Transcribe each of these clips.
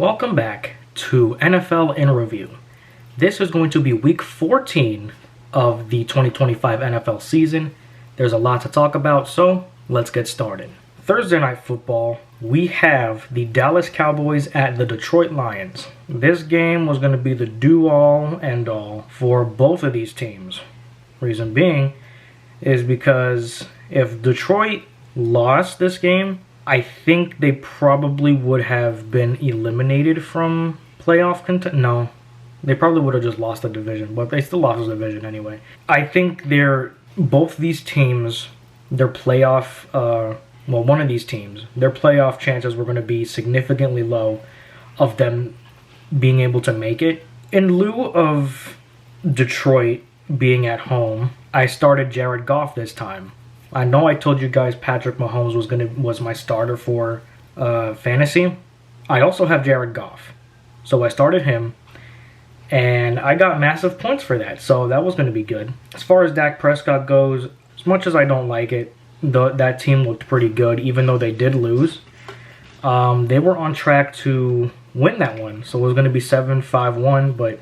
Welcome back to NFL in Review. This is going to be week 14 of the 2025 NFL season. There's a lot to talk about, so let's get started. Thursday night football, we have the Dallas Cowboys at the Detroit Lions. This game was going to be the do-all, end-all for both of these teams. Reason being is because if Detroit lost this game, I think they probably would have been eliminated from playoff contention. No, they probably would have just lost the division, but they still lost the division anyway. I think both these teams, their playoff, one of these teams, their playoff chances were going to be significantly low of them being able to make it. In lieu of Detroit being at home, I started Jared Goff this time. I know I told you guys Patrick Mahomes was my starter for fantasy. I also have Jared Goff. So I started him, and I got massive points for that. So that was going to be good. As far as Dak Prescott goes, as much as I don't like it, that team looked pretty good, even though they did lose. They were on track to win that one. So it was going to be 7-5-1, but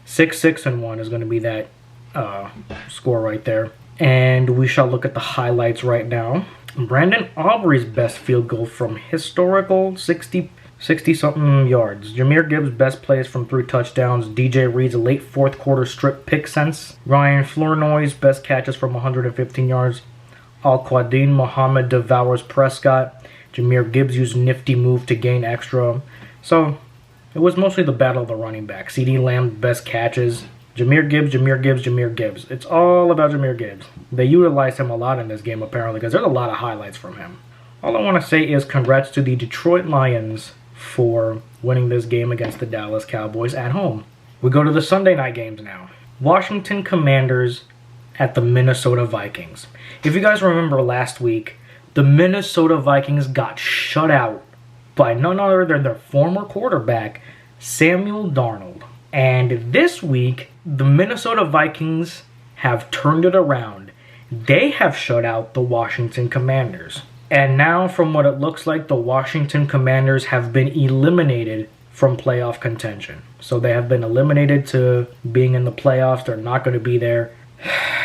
6-6-1 is going to be that score right there. And we shall look at the highlights right now. Brandon Aubrey's best field goal from historical 60-something yards. Jahmyr Gibbs' best plays from 3 touchdowns. DJ Reed's late fourth quarter strip pick sense. Ryan Flournoy's best catches from 115 yards. Al-Quadin Muhammad devours Prescott. Jahmyr Gibbs used nifty move to gain extra. So it was mostly the battle of the running back. CeeDee Lamb's best catches. Jahmyr Gibbs. It's all about Jahmyr Gibbs. They utilized him a lot in this game, apparently, because there's a lot of highlights from him. All I want to say is congrats to the Detroit Lions for winning this game against the Dallas Cowboys at home. We go to the Sunday night games now. Washington Commanders at the Minnesota Vikings. If you guys remember last week, the Minnesota Vikings got shut out by none other than their former quarterback, Samuel Darnold. And this week, the Minnesota Vikings have turned it around. They have shut out the Washington Commanders. And now, from what it looks like, the Washington Commanders have been eliminated from playoff contention. So they have been eliminated to being in the playoffs. They're not going to be there.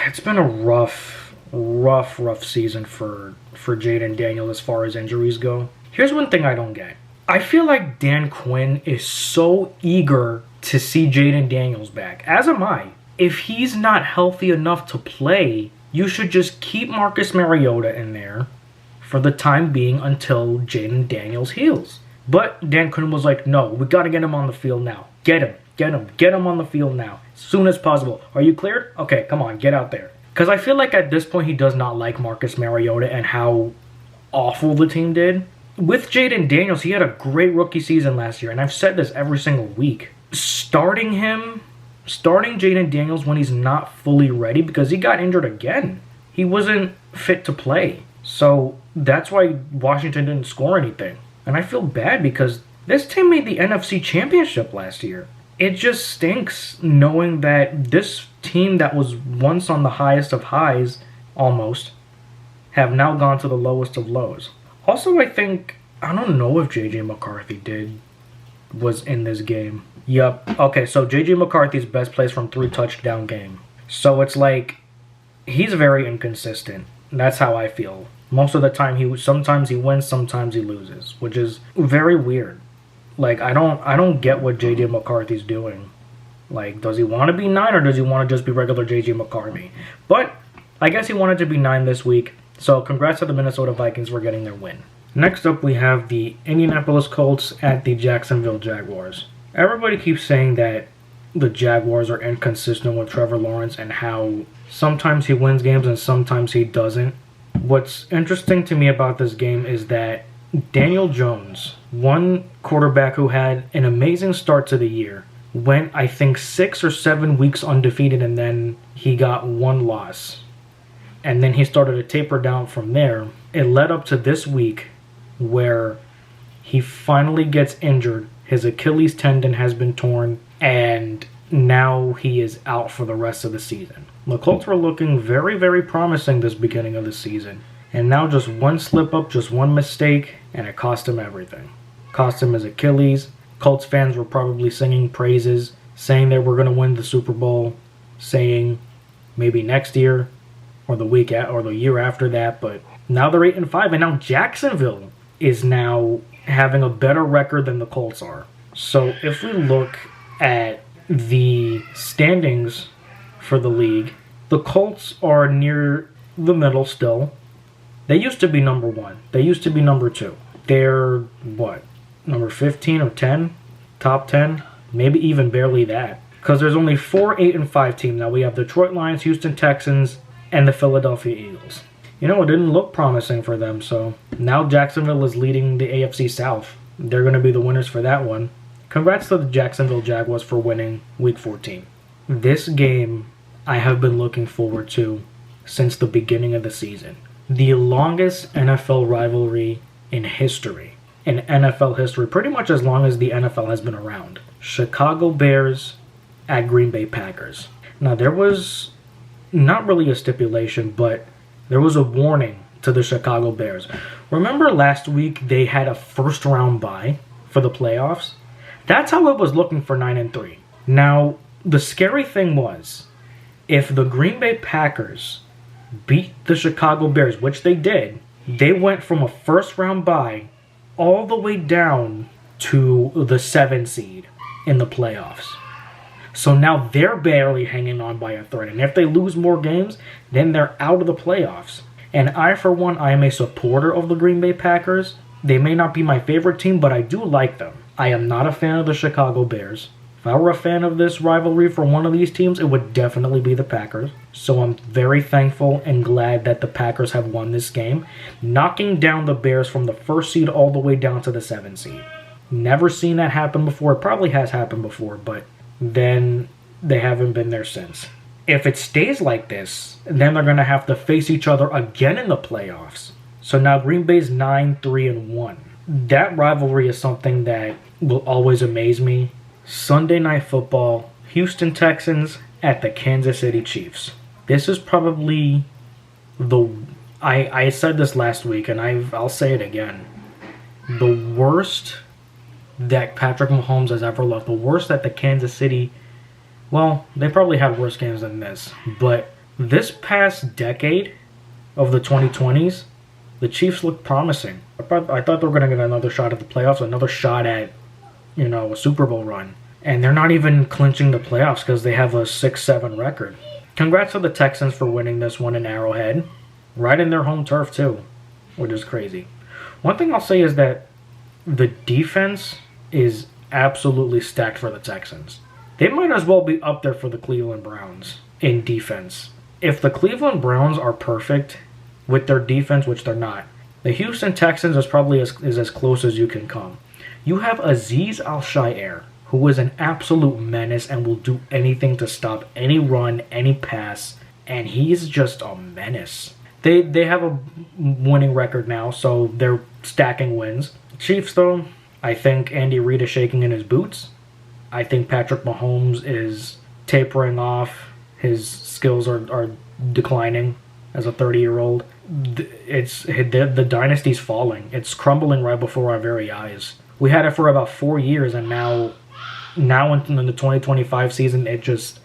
It's been a rough season for Jaden Daniels as far as injuries go. Here's one thing I don't get. I feel like Dan Quinn is so eager to see Jaden Daniels back, as am I. If he's not healthy enough to play, you should just keep Marcus Mariota in there for the time being until Jaden Daniels heals. But Dan Quinn was like, no, we got to get him on the field now. Get him on the field now, as soon as possible. Are you cleared? Okay, come on, get out there. Because I feel like at this point he does not like Marcus Mariota and how awful the team did. With Jaden Daniels, he had a great rookie season last year, and I've said this every single week. Starting Jaden Daniels when he's not fully ready, because he got injured again. He wasn't fit to play. So that's why Washington didn't score anything. And I feel bad because this team made the NFC Championship last year. It just stinks knowing that this team that was once on the highest of highs, almost, have now gone to the lowest of lows. Also, I don't know if J.J. McCarthy was in this game. Yup. Okay, so J.J. McCarthy's best plays from 3 touchdown game. So it's like, he's very inconsistent. That's how I feel. Most of the time, sometimes he wins, sometimes he loses, which is very weird. Like, I don't get what J.J. McCarthy's doing. Like, does he want to be 9 or does he want to just be regular J.J. McCarthy? But I guess he wanted to be 9 this week. So congrats to the Minnesota Vikings for getting their win. Next up, we have the Indianapolis Colts at the Jacksonville Jaguars. Everybody keeps saying that the Jaguars are inconsistent with Trevor Lawrence and how sometimes he wins games and sometimes he doesn't. What's interesting to me about this game is that Daniel Jones, one quarterback who had an amazing start to the year, went, I think, 6 or 7 weeks undefeated, and then he got 1 loss. And then he started to taper down from there. It led up to this week where he finally gets injured. His Achilles tendon has been torn, and now he is out for the rest of the season. The Colts were looking very, very promising this beginning of the season. And now just one slip up, just one mistake, and it cost him everything. Cost him his Achilles, Colts fans were probably singing praises, saying they were going to win the Super Bowl, saying maybe next year or the year after that. But now they're 8-5, and now Jacksonville is now having a better record than the Colts are. So if we look at the standings for the league, the Colts are near the middle still. They used to be number 1. They used to be number 2. They're, what, number 15 or 10? Top 10? Maybe even barely that. Because there's only 4 8-5 teams now. We have Detroit Lions, Houston Texans, and the Philadelphia Eagles. You know, it didn't look promising for them, so now Jacksonville is leading the AFC South. They're going to be the winners for that one. Congrats to the Jacksonville Jaguars for winning Week 14. This game I have been looking forward to since the beginning of the season. The longest NFL rivalry in history. In NFL history, pretty much as long as the NFL has been around. Chicago Bears at Green Bay Packers. Now, there was not really a stipulation, but there was a warning to the Chicago Bears. Remember last week they had a first-round bye for the playoffs? That's how it was looking for 9-3. Now, the scary thing was, if the Green Bay Packers beat the Chicago Bears, which they did, they went from a first-round bye all the way down to the 7 seed in the playoffs. So now they're barely hanging on by a thread. And if they lose more games, then they're out of the playoffs. And I, for one, I am a supporter of the Green Bay Packers. They may not be my favorite team, but I do like them. I am not a fan of the Chicago Bears. If I were a fan of this rivalry for one of these teams, it would definitely be the Packers. So I'm very thankful and glad that the Packers have won this game, knocking down the Bears from the 1st seed all the way down to the 7 seed. Never seen that happen before. It probably has happened before, but then they haven't been there since. If it stays like this, then they're going to have to face each other again in the playoffs. So now Green Bay's 9-3-1. That rivalry is something that will always amaze me. Sunday Night Football, Houston Texans at the Kansas City Chiefs. This is probably I said this last week, and I'll say it again. The worst that Patrick Mahomes has ever looked. The worst that the Kansas City... Well, they probably had worse games than this. But this past decade of the 2020s, the Chiefs looked promising. I thought they were going to get another shot at the playoffs, another shot at, a Super Bowl run. And they're not even clinching the playoffs because they have a 6-7 record. Congrats to the Texans for winning this one in Arrowhead. Right in their home turf, too. Which is crazy. One thing I'll say is that the defense is absolutely stacked for the Texans. They might as well be up there for the Cleveland Browns in defense. If the Cleveland Browns are perfect with their defense, which they're not, the Houston Texans is probably as close as you can come. You have Azeez Al-Shaair, who is an absolute menace and will do anything to stop any run, any pass, and he's just a menace. They have a winning record now, so they're stacking wins. Chiefs, though, I think Andy Reid is shaking in his boots. I think Patrick Mahomes is tapering off. His skills are declining as a 30-year-old. The dynasty's falling. It's crumbling right before our very eyes. We had it for about 4 years, and now in the 2025 season, they're just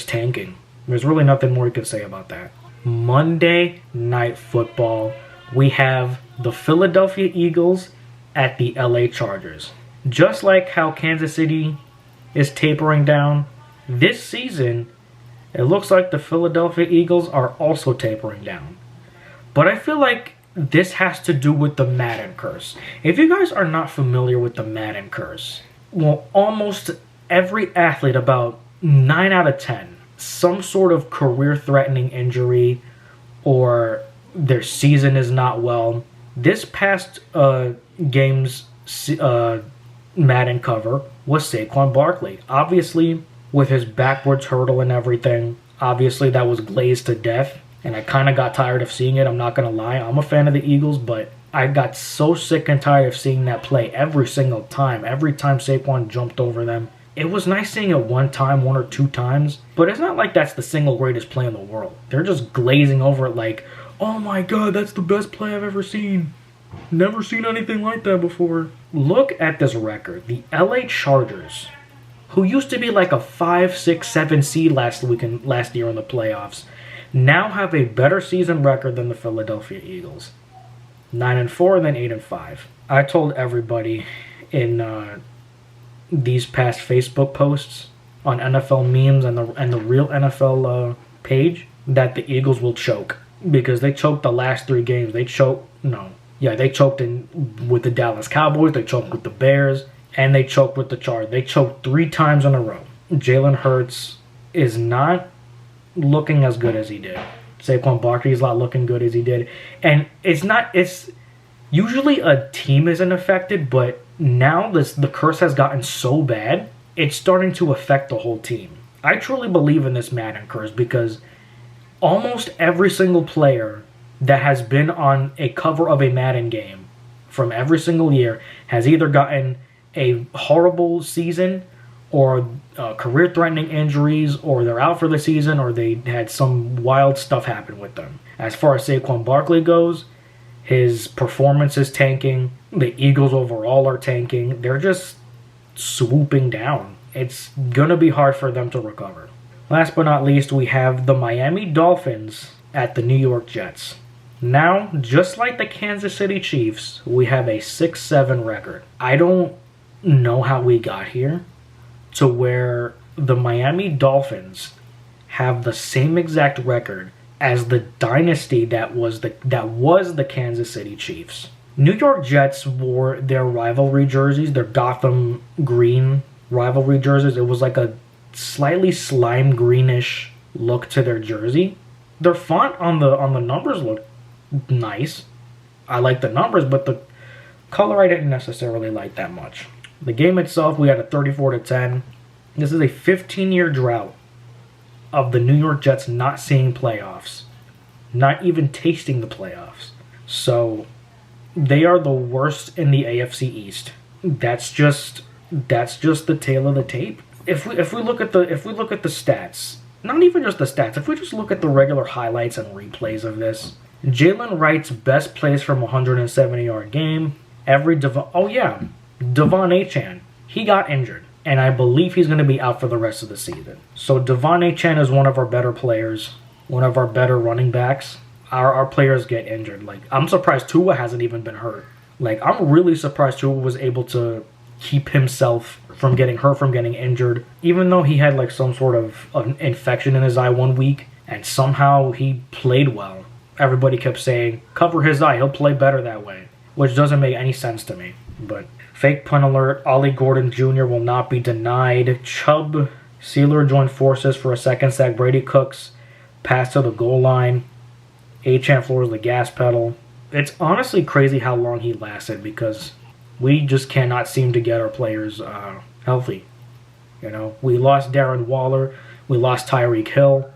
tanking. There's really nothing more you could say about that. Monday Night Football, we have the Philadelphia Eagles at the LA Chargers. Just like how Kansas City is tapering down, this season, it looks like the Philadelphia Eagles are also tapering down. But I feel like this has to do with the Madden curse. If you guys are not familiar with the Madden curse, well, almost every athlete, about 9 out of 10, some sort of career-threatening injury or their season is not well. This past game's Madden cover was Saquon Barkley. Obviously, with his backwards hurdle and everything, obviously that was glazed to death, and I kind of got tired of seeing it. I'm not going to lie. I'm a fan of the Eagles, but I got so sick and tired of seeing that play every single time. Every time Saquon jumped over them. It was nice seeing it one time, 1 or 2 times, but it's not like that's the single greatest play in the world. They're just glazing over it like, oh my god, that's the best play I've ever seen. Never seen anything like that before. Look at this record. The LA Chargers, who used to be like a 5, 6, 7 seed last year in the playoffs, now have a better season record than the Philadelphia Eagles. 9-4 and then 8-5. I told everybody in these past Facebook posts on NFL memes and the real NFL page that the Eagles will choke because they choked the last 3 games. They choked with the Dallas Cowboys, they choked with the Bears, and they choked with the Chargers. They choked 3 times in a row. Jalen Hurts is not looking as good as he did. Saquon Barkley is not looking good as he did. And it's usually a team isn't affected, but now the curse has gotten so bad, it's starting to affect the whole team. I truly believe in this Madden curse because almost every single player that has been on a cover of a Madden game from every single year has either gotten a horrible season or career-threatening injuries, or they're out for the season, or they had some wild stuff happen with them. As far as Saquon Barkley goes, his performance is tanking. The Eagles overall are tanking. They're just swooping down. It's going to be hard for them to recover. Last but not least, we have the Miami Dolphins at the New York Jets. Now, just like the Kansas City Chiefs, we have a 6-7 record. I don't know how we got here to where the Miami Dolphins have the same exact record as the dynasty that was the Kansas City Chiefs. New York Jets wore their rivalry jerseys, their Gotham green rivalry jerseys. It was like a slightly slime greenish look to their jersey. Their font on the numbers looked nice. I like the numbers, but the color I didn't necessarily like that much. The game itself, we had a 34-10. This is a 15-year drought of the New York Jets not seeing playoffs, not even tasting the playoffs. So they are the worst in the AFC East. That's just the tale of the tape. If we look at the stats, not even just the stats, if we just look at the regular highlights and replays of this, Jalen Wright's best plays from a 170-yard game. Devon Achane, he got injured, and I believe he's going to be out for the rest of the season. So Devon Achane is one of our better players, one of our better running backs. Our players get injured. Like, I'm surprised Tua hasn't even been hurt. Like, I'm really surprised Tua was able to keep himself from getting hurt, from getting injured, even though he had like some sort of an infection in his eye one week, and somehow he played well. Everybody kept saying, cover his eye, he'll play better that way, which doesn't make any sense to me. But fake punt alert, Ollie Gordon Jr. will not be denied. Chubb Sealer joined forces for a second sack. Brady Cooks pass to the goal line. Achane floors the gas pedal. It's honestly crazy how long he lasted because we just cannot seem to get our players healthy. You know, we lost Darren Waller. We lost Tyreek Hill.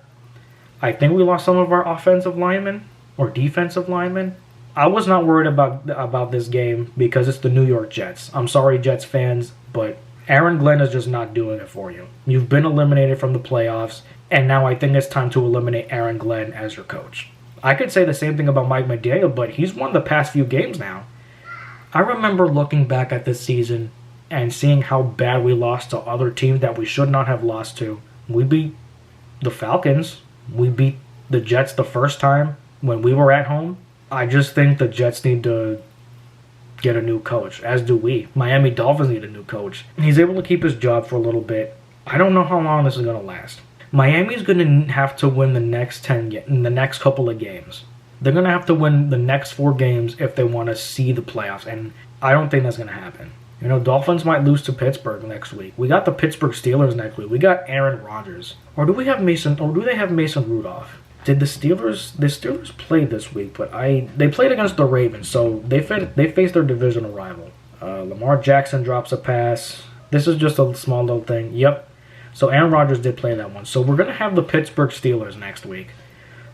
I think we lost some of our offensive linemen or defensive linemen. I was not worried about this game because it's the New York Jets. I'm sorry, Jets fans, but Aaron Glenn is just not doing it for you. You've been eliminated from the playoffs, and now I think it's time to eliminate Aaron Glenn as your coach. I could say the same thing about Mike McDaniel, but he's won the past few games now. I remember looking back at this season and seeing how bad we lost to other teams that we should not have lost to. We beat the Falcons. We beat the Jets the first time when we were at home. I just think the Jets need to get a new coach, as do we. Miami Dolphins need a new coach. He's able to keep his job for a little bit. I don't know how long this is going to last. Miami's going to have to win the next couple of games. They're going to have to win the next 4 games if they want to see the playoffs, and I don't think that's going to happen. You know, Dolphins might lose to Pittsburgh next week. We got the Pittsburgh Steelers next week. We got Aaron Rodgers. Or do they have Mason Rudolph? Did the Steelers played this week, but they played against the Ravens, so they faced their divisional rival. Lamar Jackson drops a pass. This is just a small little thing. Yep. So Aaron Rodgers did play that one. So we're going to have the Pittsburgh Steelers next week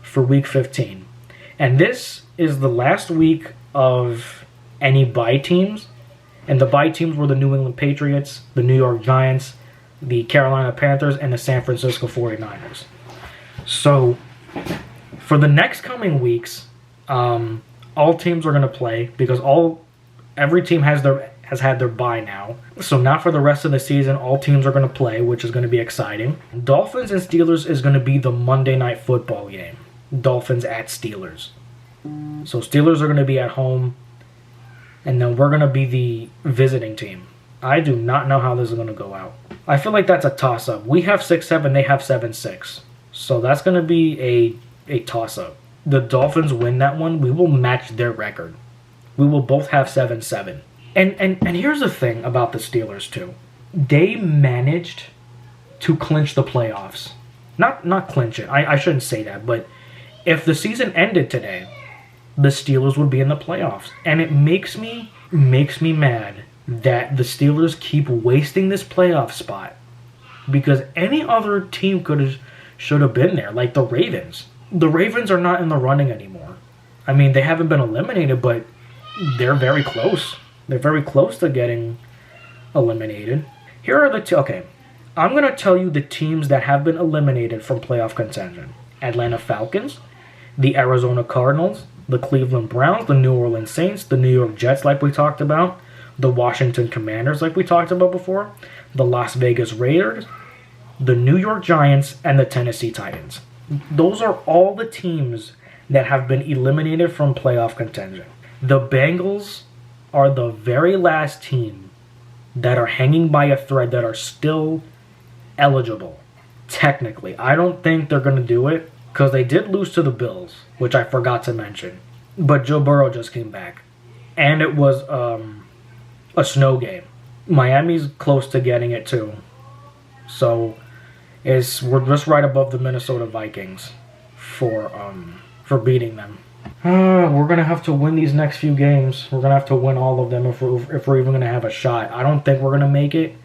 for Week 15. And this is the last week of any bye teams. And the bye teams were the New England Patriots, the New York Giants, the Carolina Panthers, and the San Francisco 49ers. So for the next coming weeks, I'm All teams are going to play because every team has had their bye now. So now for the rest of the season, all teams are going to play, which is going to be exciting. Dolphins and Steelers is going to be the Monday Night Football game. Dolphins at Steelers. So Steelers are going to be at home, and then we're going to be the visiting team. I do not know how this is going to go out. I feel like that's a toss-up. We have 6-7, they have 7-6. So that's going to be a toss-up. The Dolphins win that one, we will match their record. We will both have 7-7. And here's the thing about the Steelers, too. They managed to clinch the playoffs. Not clinch it. I shouldn't say that, but if the season ended today, the Steelers would be in the playoffs. And it makes me mad that the Steelers keep wasting this playoff spot. Because any other team should have been there, like the Ravens. The Ravens are not in the running anymore. I mean, they haven't been eliminated, but they're very close. They're very close to getting eliminated. Here are the two. Okay, I'm going to tell you the teams that have been eliminated from playoff contention. Atlanta Falcons, the Arizona Cardinals, the Cleveland Browns, the New Orleans Saints, the New York Jets like we talked about, the Washington Commanders like we talked about before, the Las Vegas Raiders, the New York Giants, and the Tennessee Titans. Those are all the teams that have been eliminated from playoff contention. The Bengals are the very last team that are hanging by a thread that are still eligible. Technically. I don't think they're going to do it because they did lose to the Bills, which I forgot to mention. But Joe Burrow just came back. And it was a snow game. Miami's close to getting it too. So we're just right above the Minnesota Vikings for beating them. We're going to have to win these next few games. We're going to have to win all of them if we're even going to have a shot. I don't think we're going to make it.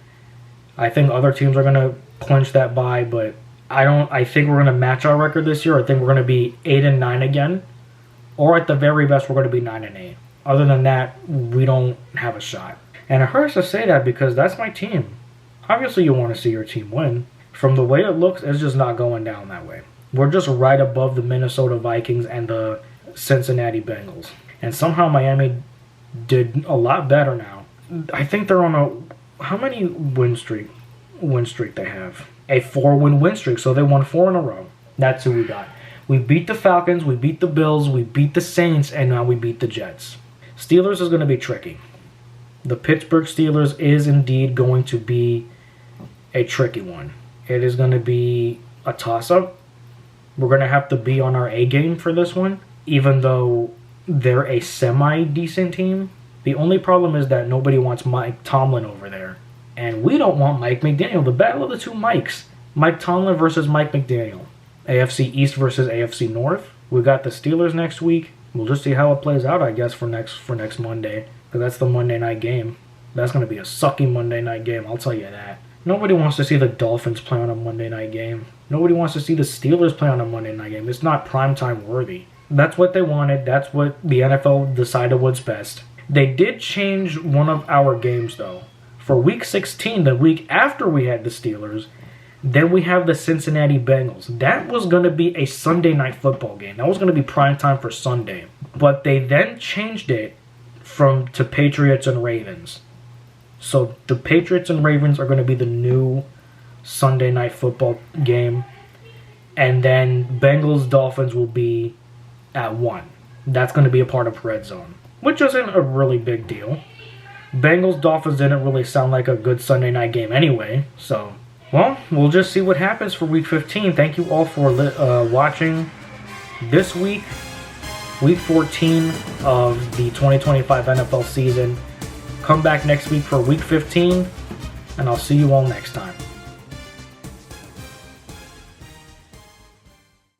I think other teams are going to clinch that bye, but I think we're going to match our record this year. I think we're going to be 8-9 again. Or at the very best, we're going to be 9-8. Other than that, we don't have a shot. And it hurts to say that because that's my team. Obviously, you want to see your team win. From the way it looks, it's just not going down that way. We're just right above the Minnesota Vikings and the Cincinnati Bengals. And somehow Miami did a lot better now. I think they're on how many win streak they have? A 4-win win streak, so they won 4 in a row. That's who we got. We beat the Falcons, we beat the Bills, we beat the Saints, and now we beat the Jets. Steelers is going to be tricky. The Pittsburgh Steelers is indeed going to be a tricky one. It is going to be a toss-up. We're going to have to be on our A game for this one, even though they're a semi-decent team. The only problem is that nobody wants Mike Tomlin over there. And we don't want Mike McDaniel. The battle of the two Mikes. Mike Tomlin versus Mike McDaniel. AFC East versus AFC North. We got the Steelers next week. We'll just see how it plays out, I guess, for next Monday. Because that's the Monday night game. That's going to be a sucky Monday night game, I'll tell you that. Nobody wants to see the Dolphins play on a Monday night game. Nobody wants to see the Steelers play on a Monday night game. It's not primetime worthy. That's what they wanted. That's what the NFL decided was best. They did change one of our games, though. For Week 16, the week after we had the Steelers, then we have the Cincinnati Bengals. That was going to be a Sunday night football game. That was going to be primetime for Sunday. But they then changed it to Patriots and Ravens. So the Patriots and Ravens are going to be the new Sunday night football game. And then Bengals-Dolphins will be at 1. That's going to be a part of Red Zone, which isn't a really big deal. Bengals-Dolphins didn't really sound like a good Sunday night game anyway. So, well, we'll just see what happens for Week 15. Thank you all for watching this week, Week 14 of the 2025 NFL season. Come back next week for Week 15, and I'll see you all next time.